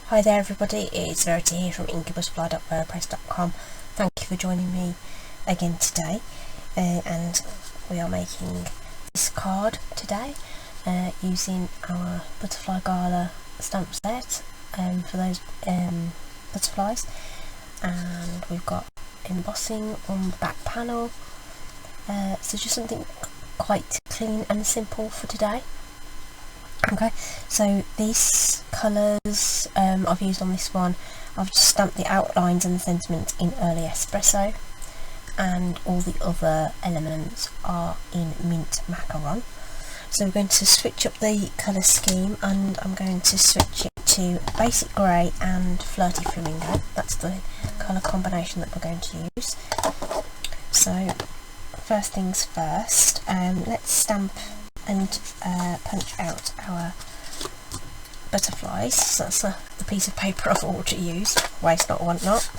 Hi there everybody, it's Verity here from inkybutterfly.wordpress.com. Thank you for joining me again today, and we are making this card today using our Butterfly Gala stamp set for those butterflies, and we've got embossing on the back panel, so just something quite clean and simple for today. Okay, so these colours I've used on this one, I've just stamped the outlines and the sentiment in early espresso, and all the other elements are in mint macaron. So we're going to switch up the colour scheme, and I'm going to switch it to basic grey and flirty flamingo. That's the colour combination that we're going to use. So first things first, let's stamp and punch out our butterflies. So that's the piece of paper I've already used, waste not, want not.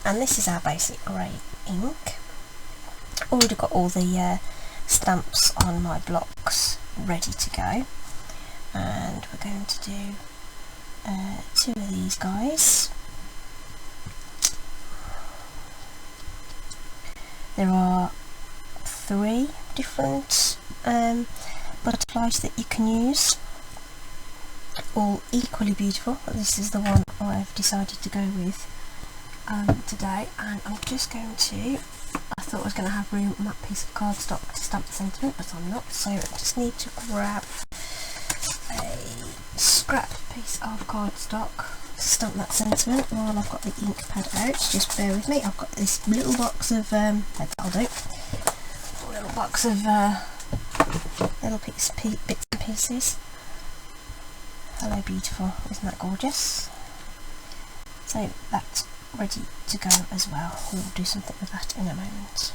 And this is our basic grey ink. Already got all the stamps on my blocks ready to go, and we're going to do two of these guys. There are three different butterflies that you can use, all equally beautiful. This is the one I've decided to go with today, and I'm just going to, I thought I was going to have room on that piece of cardstock to stamp the sentiment, but I'm not, so I just need to grab a scrap piece of cardstock to stamp that sentiment while I've got the ink pad out. Just bear with me. I've got this little box of that'll do, a little box of little bits and pieces. Hello beautiful, isn't that gorgeous? So that's ready to go as well. We'll do something with that in a moment.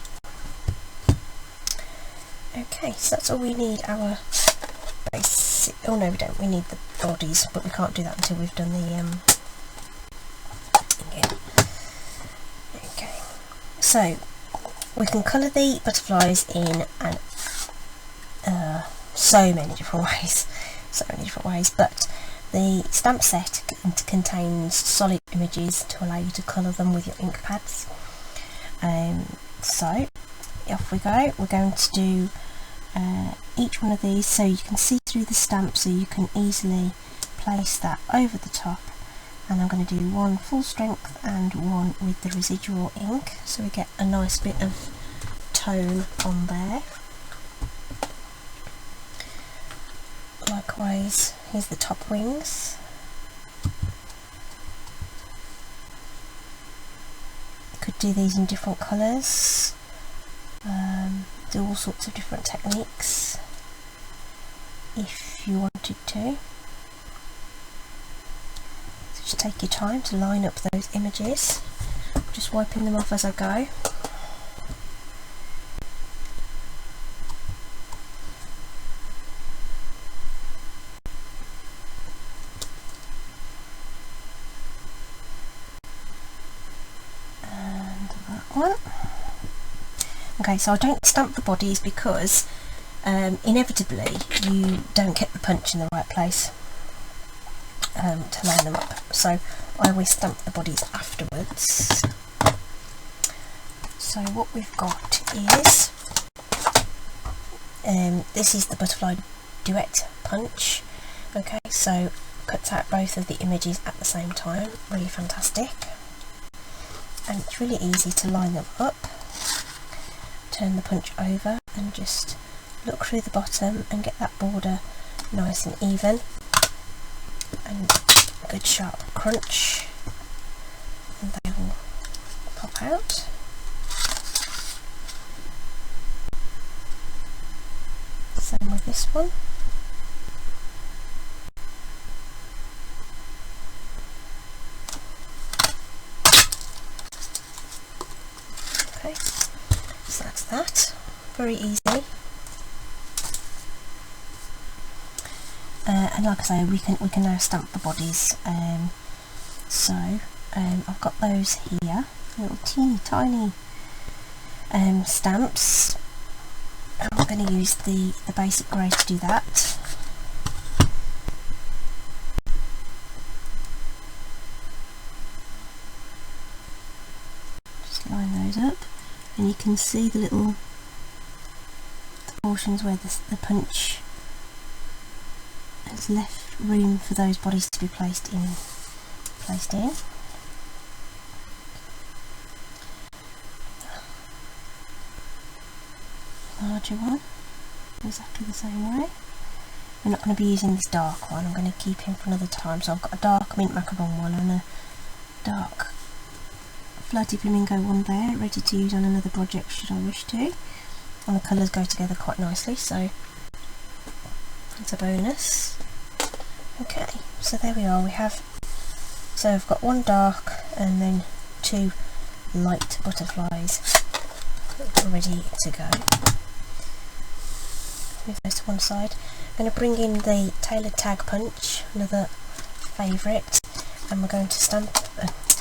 Okay, so that's all we need. Our basic, oh no we don't, we need the bodies, but we can't do that until we've done the again. Okay, so we can colour the butterflies in so many different ways, but the stamp set contains solid images to allow you to colour them with your ink pads. So off we go. We're going to do each one of these so you can see through the stamp, so you can easily place that over the top, and I'm going to do one full strength and one with the residual ink, so we get a nice bit of tone on there. Likewise, here's the top wings. Could do these in different colours, do all sorts of different techniques if you wanted to. So just take your time to line up those images, just wiping them off as I go. One. Okay, so I don't stamp the bodies because inevitably you don't get the punch in the right place to line them up, so I always stamp the bodies afterwards. So what we've got is this is the butterfly duet punch. Okay, so cuts out both of the images at the same time, really fantastic. And it's really easy to line them up. Turn the punch over and just look through the bottom and get that border nice and even, and a good sharp crunch, and they will pop out. Same with this one. Okay, so that's that. Very easy. And like I say, we can now stamp the bodies. I've got those here, little teeny tiny stamps. I'm going to use the basic grey to do that. goes up, and you can see the little portions where the punch has left room for those bodies to be placed in. Larger one, exactly the same way. I'm not going to be using this dark one, I'm going to keep him for another time. So I've got a dark mint macaron one and a dark flirty flamingo one there, ready to use on another project should I wish to. And the colours go together quite nicely, so that's a bonus. Okay, so there we are. So I've got one dark and then two light butterflies ready to go. Move those to one side. I'm going to bring in the tailored tag punch, another favourite, and we're going to stamp,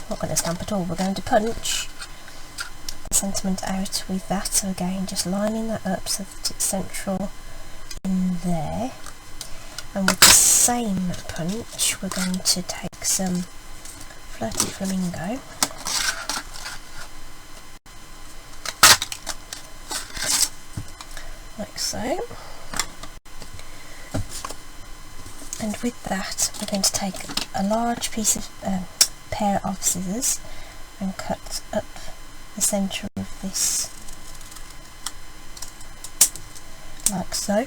not going to stamp at all, we're going to punch the sentiment out with that. So again, just lining that up so that it's central in there. And with the same punch, we're going to take some flirty flamingo. Like so. And with that, we're going to take a large piece of pair of scissors and cut up the centre of this like so,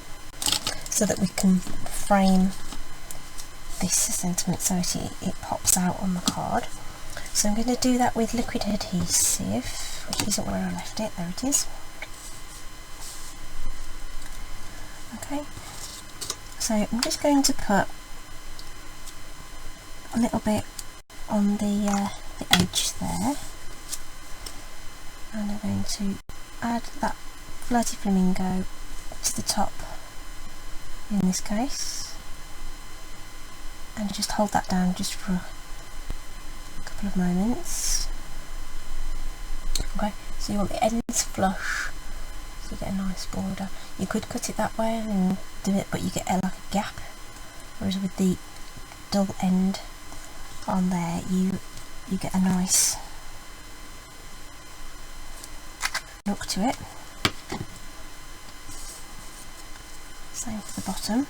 so that we can frame this sentiment so it pops out on the card. So I'm going to do that with liquid adhesive, which isn't where I left it, there it is. Okay, so I'm just going to put a little bit on the edge there, and I'm going to add that flirty flamingo to the top in this case, and just hold that down just for a couple of moments. Okay, so you want the ends flush, so you get a nice border. You could cut it that way and do it, but you get like a gap, whereas with the dull end on there you get a nice look to it. Same for the bottom.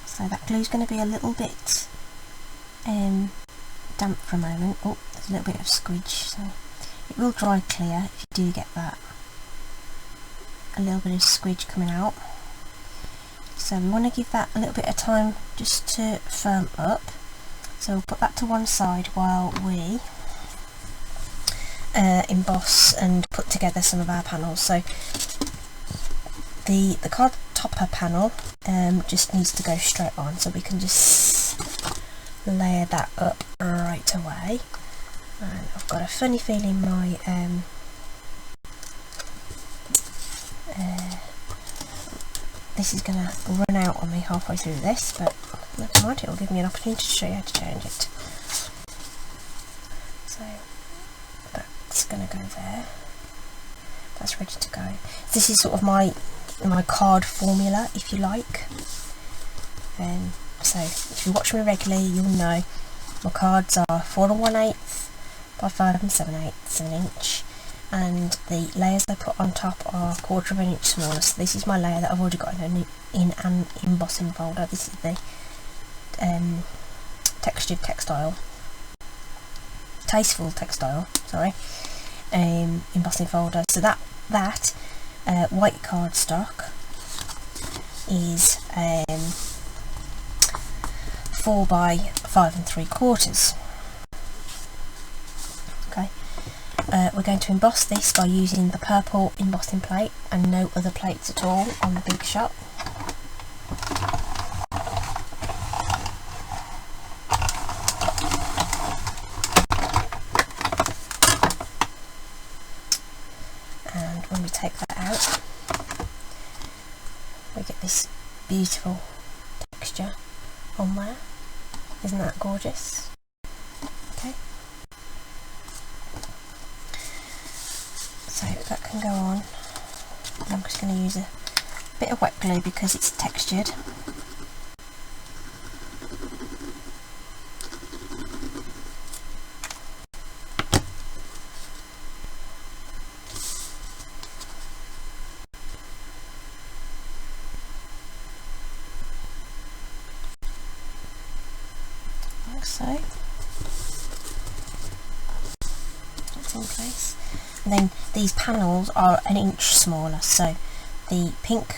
So that glue's going to be a little bit damp for a moment. Oh, there's a little bit of squidge, so it will dry clear if you do get that. A little bit of squidge coming out. So we want to give that a little bit of time just to firm up. So we'll put that to one side while we emboss and put together some of our panels. So the card topper panel just needs to go straight on, so we can just layer that up right away. And I've got a funny feeling my this is going to run out on me halfway through this, but never mind, it will give me an opportunity to show you how to change it. So that's going to go there. That's ready to go. This is sort of my card formula, if you like. So if you watch me regularly, you'll know my cards are 4 1/8 by 5 7/8 of an inch, and the layers I put on top are 1/4 of an inch smaller. So this is my layer that I've already got in an embossing folder. This is the tasteful textile, sorry, embossing folder. So that white cardstock is 4 by 5 3/4. Okay, we're going to emboss this by using the purple embossing plate and no other plates at all on the Big Shop. And when we take that out, we get this beautiful texture on there. Isn't that gorgeous? Okay, so that can go on. I'm just going to use a bit of wet glue because it's textured. like so. That's in place. And then these panels are an inch smaller, so the pink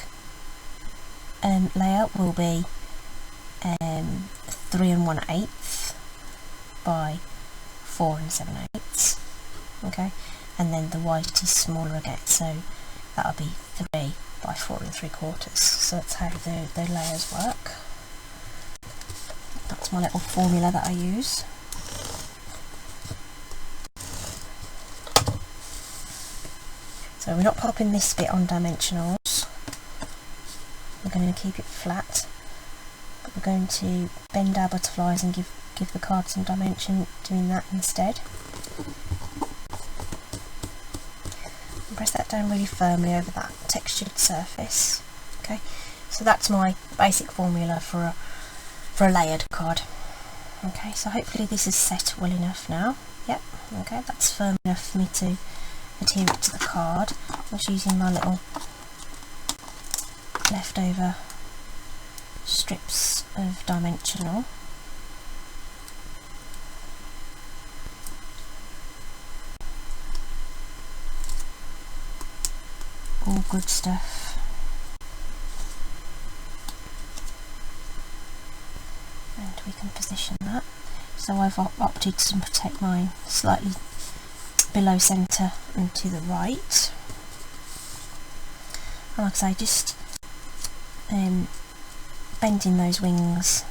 layout will be 3 1/8 by 4 7/8. Okay, and then the white is smaller again, so that'll be 3 by 4 3/4. So that's how the layers work. That's my little formula that I use. So we're not popping this bit on dimensionals. We're going to keep it flat, but we're going to bend our butterflies and give the card some dimension doing that instead. And press that down really firmly over that textured surface. Okay, so that's my basic formula for a layered card. Okay, so hopefully this is set well enough now. Yep, okay, that's firm enough for me to adhere it to the card. I was using my little leftover strips of dimensional. All good stuff. And we can position that. So I've opted to take mine slightly below centre and to the right. And like I say, just bending those wings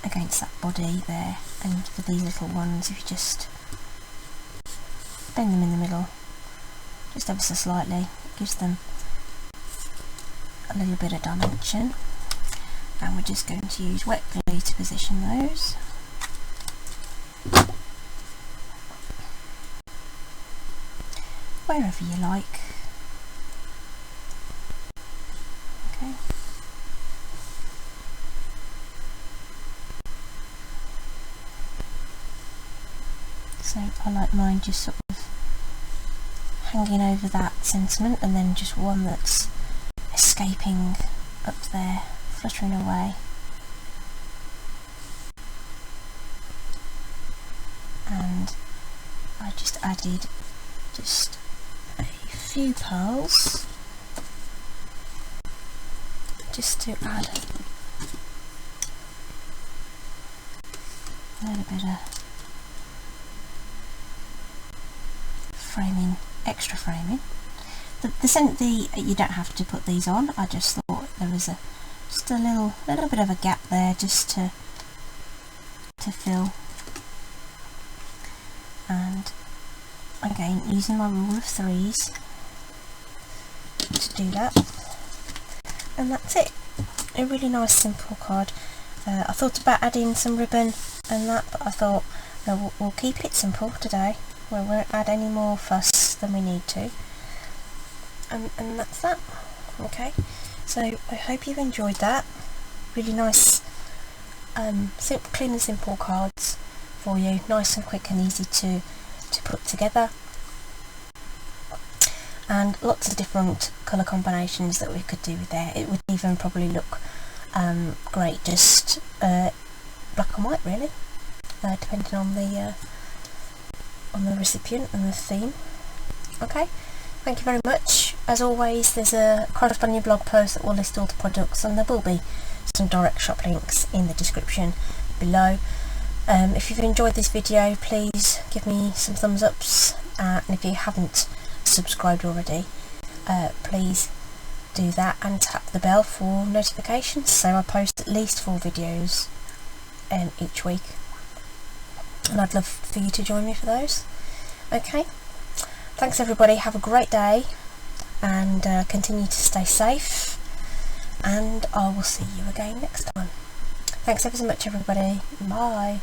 against that body there, and for these little ones, if you just bend them in the middle, just ever so slightly, it gives them a little bit of dimension. And we're just going to use wet glue to position those. Wherever you like. Okay. So I like mine just sort of hanging over that sentiment, and then just one that's escaping up there, fluttering away. And I just added just a few pearls just to add a little bit of framing, extra framing. You don't have to put these on. I just thought there was just a little bit of a gap there, just to fill. And again, using my rule of threes to do that. And that's it. A really nice simple card. I thought about adding some ribbon and that, but I thought no, we'll keep it simple today. We won't add any more fuss than we need to. And that's that. Okay, so I hope you've enjoyed that. Really nice, clean and simple cards for you, nice and quick and easy to put together, and lots of different colour combinations that we could do with there. It would even probably look great just black and white, really, depending on the recipient and the theme. Okay, thank you very much. As always, there's a corresponding blog post that will list all the products, and there will be some direct shop links in the description below. If you've enjoyed this video, please give me some thumbs ups, and if you haven't subscribed already, please do that, and tap the bell for notifications, so I post at least 4 videos each week, and I'd love for you to join me for those. Okay, thanks everybody, have a great day, and continue to stay safe, and I will see you again next time. Thanks ever so much everybody, bye.